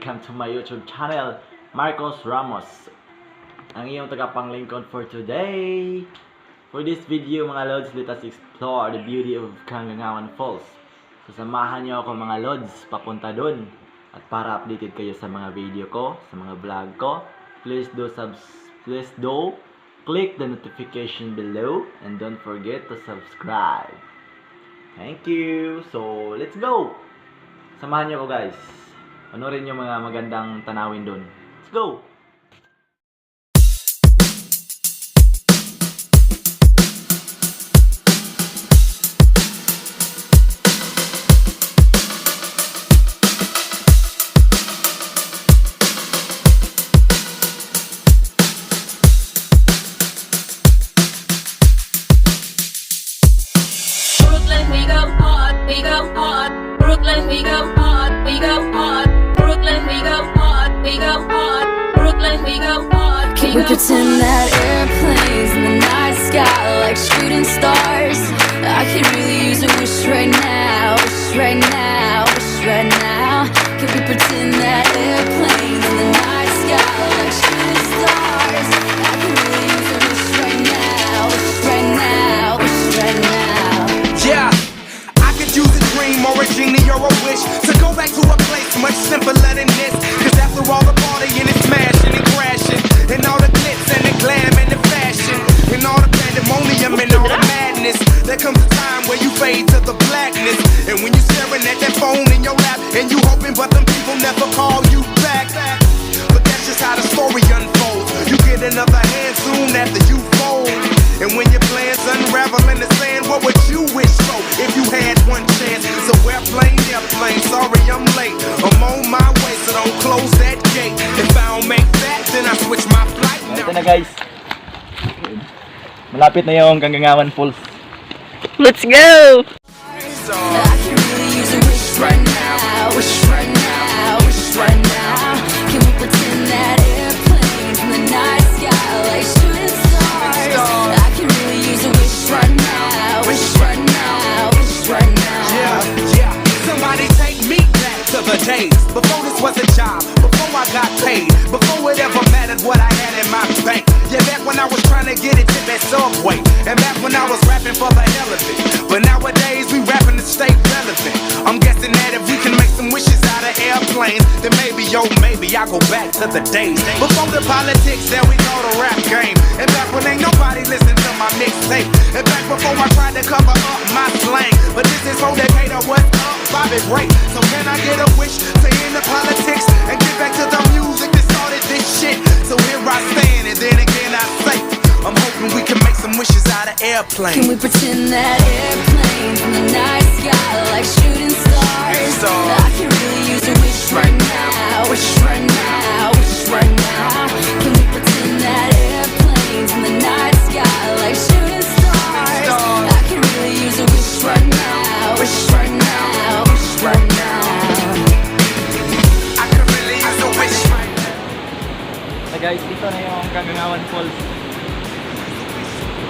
welcome to my YouTube channel, Marcos Ramos, ang iyong tagapanglingkod for today. For this video mga Lods, let us explore the beauty of Kangangawan Falls. So samahan niyo ako mga Lods, papunta dun. At para updated kayo sa mga video ko, sa mga vlog ko, please do click the notification below and don't forget to subscribe. Thank you. So, let's go! Samahan niyo ko guys. Panorin yung mga magandang tanawin doon. Let's go! Brooklyn, we go hard, we go hard. Brooklyn, we go hard, we go hard. Brooklyn, we go hard, we go hard. Brooklyn, we go hard. Can we pretend that airplanes in the night sky like shooting stars? I could really use a wish right now, wish right now, wish right now. Can we pretend that airplanes in the night sky like shooting stars? I could really use a wish right now, wish right now, wish right now. Yeah, I could use a dream or a genie or a wish to go back to a place much simpler than this. Cause after all the partying and smashing and crashing, and all the glitz and the glam and the fashion, and all the pandemonium and all the madness, there comes a time where you fade to the blackness. And when you're staring at that phone in your lap, and you hoping but them people never call you back. But that's just how the story unfolds. You get another hand soon after you fold. And when your plans unravel in the sand, what would you wish for if you had one chance? So airplane, sorry I'm late. I'm on my way, so don't close that gate. If I don't make that, then I switch my flight. Ito na guys. Malapit na yung Kangangawan Falls. Let's go! I can really use a wish right now, wish right now, wish right now. Can we pretend that airplanes in the night sky like shooting stars? I can really use a wish right now, wish right now, wish right now. Yeah, somebody take me back to the days before this was a job, before I got paid, before it ever mattered what I had in my bank. Yeah, back when I was trying to get it to that Subway, and back when I was rapping for the hell of it. But nowadays we rapping to stay relevant. I'm guessing that if we can make some wishes out of airplanes, then maybe, yo, maybe I'll go back to the days before the politics that we call the rap game. And back when ain't nobody listened to my mixtape. And back before I tried to cover up my slang. But this is for Decatur, what's up, Bobby Ray. So can I get a wish to end the politics and get back to the music that started this shit? So here I stand, and then again I say, I'm hoping we can make some wishes out of airplanes. Can we pretend that airplanes in the night sky like shooting stars? I can really use a wish right now, wish right now, wish right now. Can we pretend that airplanes in the night sky like shooting stars? I can really use a wish right now, wish right now, wish right now. I could really use a wish right now. So guys, dito na yung Kangangawan Falls.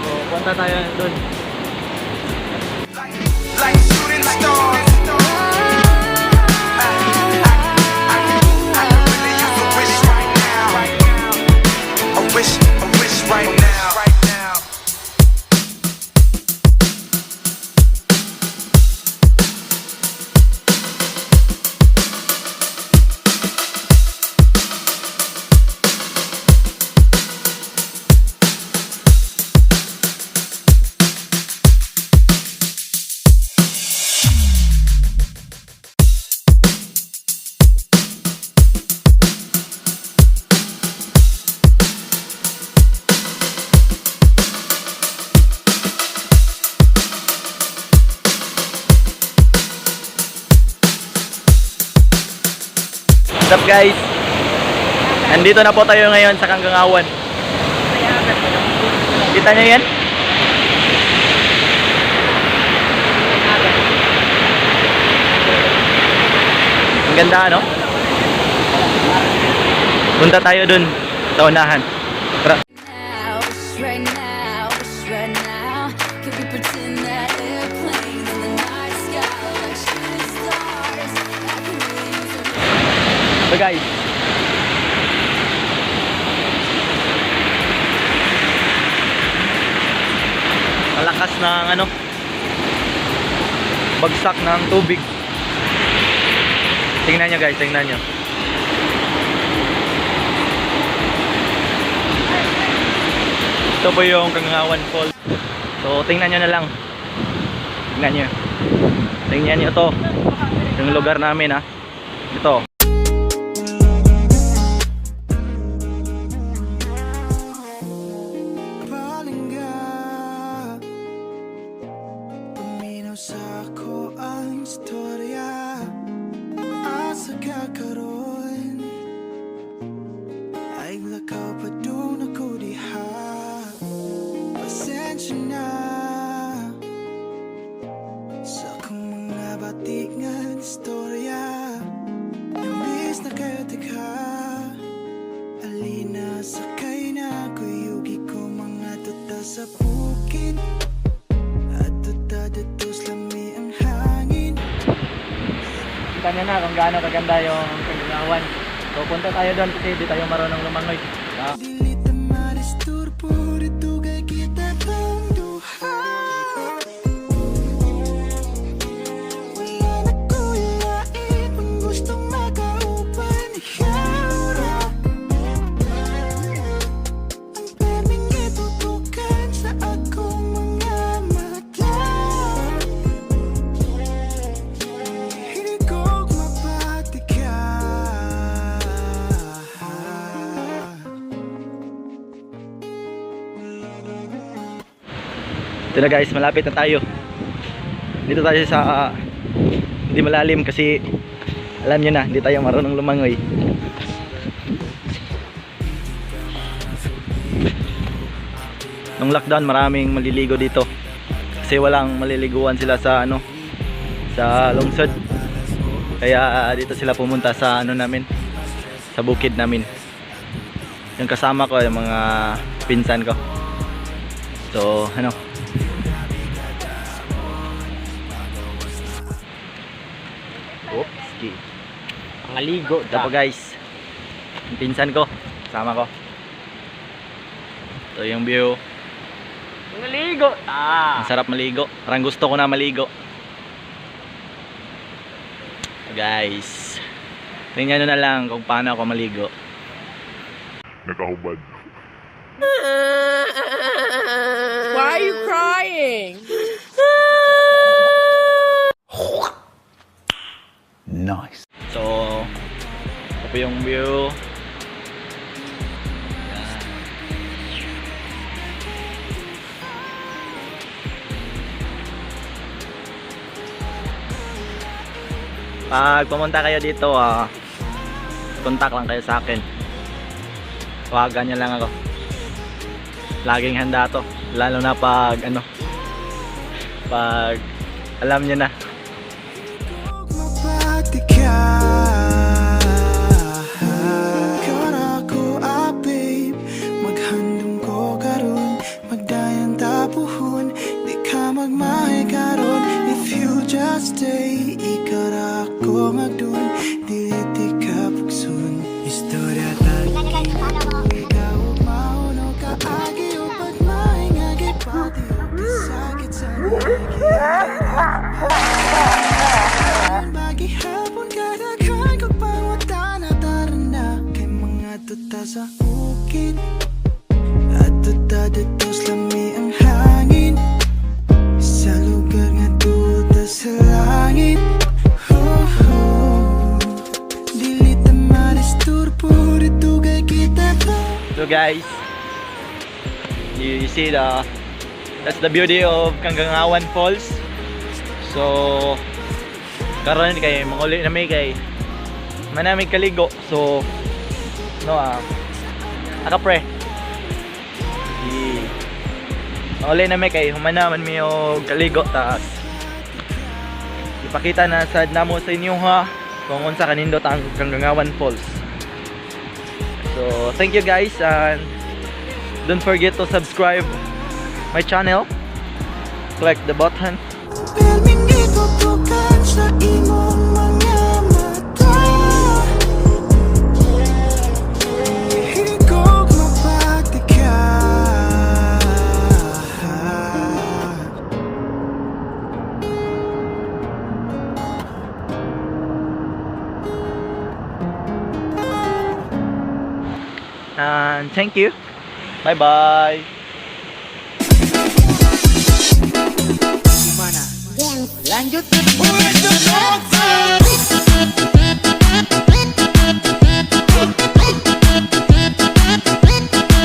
So, punta tayo doon. Like shooting stars. I could really use a wish right now. A wish right now. What's up guys? Nandito na po tayo ngayon sa Kangangawan. Kita nyo yan? Ang ganda ano? Punta tayo dun sa unahan. Tara. Right now, right now. Can we pretend that airplanes in the night sky like shooting stars? I can really use a guys. Malakas ng ano, bagsak ng tubig. Tingnan nyo guys, tingnan nyo. Ito po yung Kangangawan Falls. So tingnan nyo na lang. Tingnan nyo. Tingnan nyo to. Yung lugar namin ha. Ito. Palingga, paminaw sa ako ang istorya. Asa kakaroon ay lakaw pa doon ako diha. Pasensya na sa akong mga batik nga istorya. Namiss na kayo tika, alina sakay na kuyugi ko mga tuta sa bukid. At tuta datos lami ang hangin. Kita nyo na kung gaano kaganda yung Kangangawan. So punta tayo doon kasi di tayo marunong lumangoy. Dili ta madisturbo, ditugay kita ng duha. Wala na kulain kung gustong makaupan ikaw ra. Ang perming itutukan sa akong mga mata. Hindi ko mapati ka. Ito na guys, malapit na tayo. Dito tayo sa hindi malalim kasi alam nyo na, hindi tayo marunong lumangoy. Nung lockdown maraming maliligo dito kasi walang maliliguan sila sa ano, sa lungsod. Kaya dito sila pumunta sa ano namin, sa bukid namin. Yung kasama ko, yung mga pinsan ko. So ano, oops, Maligo ito po guys, yung pinsan ko, kasama ko. Ito yung view. Maligo Ang sarap maligo, parang gusto ko na maligo. Guys, tingnan nyo na lang kung paano ako maligo. Nakahubad. Why are you crying? Nice. So ito po yung view. Pag pumunta kayo dito, contact lang kayo sa akin. Tawagan nyo lang ako. Laging handa to, lalo na pag ano, pag alam nyo na. Mapati ka. Ikaw na ako, babe. Maghandong ko karon, magdayan tapuhon. Di ka magmahay karon. If you just stay, ikaw na ako magdun. Dili ka pagsun. Istorya tagi mo, ikaw mauno ka agi o pagmahay nga gipati o kisakit sa bagi hapon kadaghan ko pangwata na tarana kay mga tuta sa bukid at tuta datos lami ang hangin sa lugar nga tuta sa langit. Oh, oh. Dili ta madisturbo, ditugay kita pa. So guys, you see that's the beauty of Kangangawan Falls. So karon kay manguli na may kay manamig kaligo. So no akapre manguli na may kay humanaman mi og kaligo tas ipakita na sad namo sa inyo ha kung unsa kanindot ang Kangangawan Falls. So thank you guys, and don't forget to subscribe my channel, click the button. Perming itutukan sa imong mga mata. And thank you. Bye-bye. Lanjut ke